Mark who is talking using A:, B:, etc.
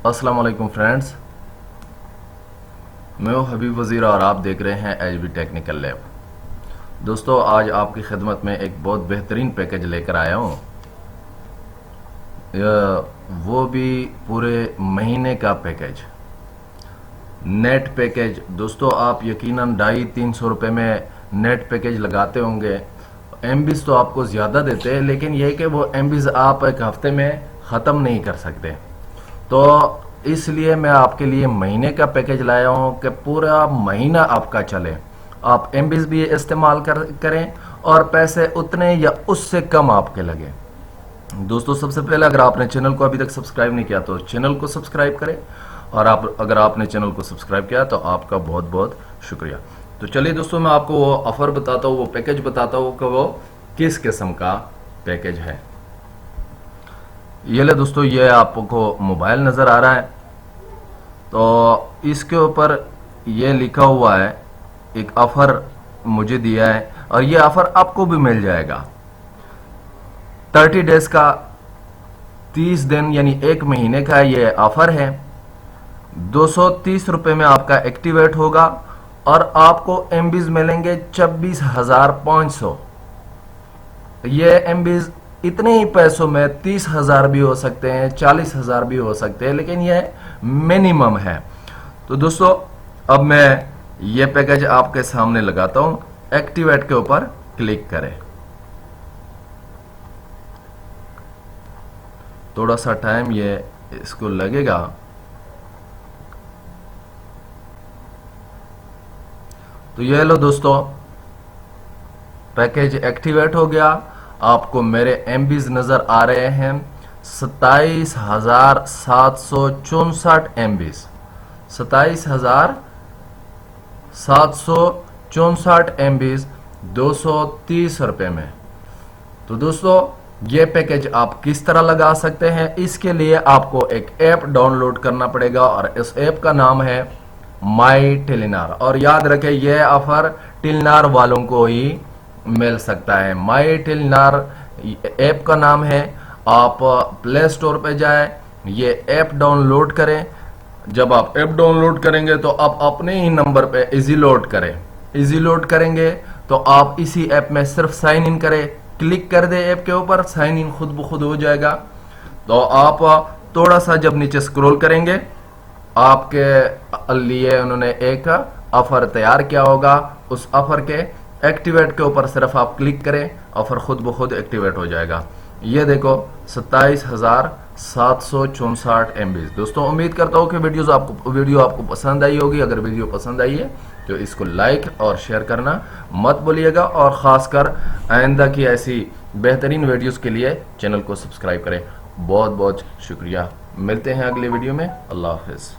A: अस्सलाम वालेकुम फ्रेंड्स, मैं हूं हबीब वज़ीर और आप देख रहे हैं एचबी टेक्निकल लैब। दोस्तों, आज आपकी खिदमत में एक बहुत बेहतरीन पैकेज लेकर आया हूं, वो भी पूरे महीने का पैकेज, नेट पैकेज। दोस्तों, आप यकीनन 250-300 रुपये में नेट पैकेज लगाते होंगे। एमबीज तो आपको ज़्यादा देते हैं, लेकिन यह कि वो एमबीज आप एक हफ्ते में ख़त्म नहीं कर सकते। तो इसलिए मैं आपके लिए महीने का पैकेज लाया हूं कि पूरा महीना आपका चले, आप एमबीज भी इस्तेमाल करें और पैसे उतने या उससे कम आपके लगे। दोस्तों, सबसे पहले अगर आपने चैनल को अभी तक सब्सक्राइब नहीं किया तो चैनल को सब्सक्राइब करें, और अगर आपने चैनल को सब्सक्राइब किया तो आपका बहुत बहुत शुक्रिया। तो चलिए दोस्तों, मैं आपको वो ऑफर बताता हूँ, वो पैकेज बताता हूँ कि वो किस किस्म का पैकेज है। ये ले दोस्तों, ये आपको मोबाइल नज़र आ रहा है, तो इसके ऊपर ये लिखा हुआ है, एक ऑफर मुझे दिया है और ये ऑफर आपको भी मिल जाएगा। 30 डेज का, 30 दिन यानी एक महीने का ये ऑफर है। 230 रुपये में आपका एक्टिवेट होगा और आपको एमबीज मिलेंगे 26,500। ये एमबीज इतने ही पैसों में 30,000 भी हो सकते हैं, 40,000 भी हो सकते हैं, लेकिन यह मिनिमम है। तो दोस्तों, अब मैं ये पैकेज आपके सामने लगाता हूं। एक्टिवेट के ऊपर क्लिक करें। थोड़ा सा टाइम ये इसको लगेगा। तो ये लो दोस्तों, पैकेज एक्टिवेट हो गया। आपको मेरे एमबीज नजर आ रहे हैं 27,764 एमबीज, 27,764 एमबीज 230 रुपये में। तो दोस्तों, ये पैकेज आप किस तरह लगा सकते हैं, इसके लिए आपको एक ऐप डाउनलोड करना पड़ेगा और इस ऐप का नाम है माई टेलीनार। और याद रखें, यह ऑफर टेलीनार वालों को ही मिल सकता है। माई टेलीनार ऐप का नाम है। आप प्ले स्टोर पे जाएं, ये ऐप डाउनलोड करें। जब आप ऐप डाउनलोड करेंगे तो आप अपने ही नंबर पे इजी लोड करें। इजी लोड करेंगे तो आप इसी ऐप में सिर्फ साइन इन करें, क्लिक कर दे ऐप के ऊपर, साइन इन खुद ब खुद हो जाएगा। तो आप थोड़ा सा जब नीचे स्क्रॉल करेंगे, आपके लिए उन्होंने एक ऑफर तैयार किया होगा। उस ऑफर के एक्टिवेट के ऊपर सिर्फ आप क्लिक करें, ऑफर खुद ब खुद एक्टिवेट हो जाएगा। ये देखो, 27,764 एमबीज। दोस्तों, उम्मीद करता हूँ कि वीडियो आपको पसंद आई होगी। अगर वीडियो पसंद आई है तो इसको लाइक और शेयर करना मत भूलिएगा, और ख़ासकर आइंदा की ऐसी बेहतरीन वीडियोस के लिए चैनल को सब्सक्राइब करें। बहुत बहुत शुक्रिया। मिलते हैं अगले वीडियो में। अल्लाह हाफिज़।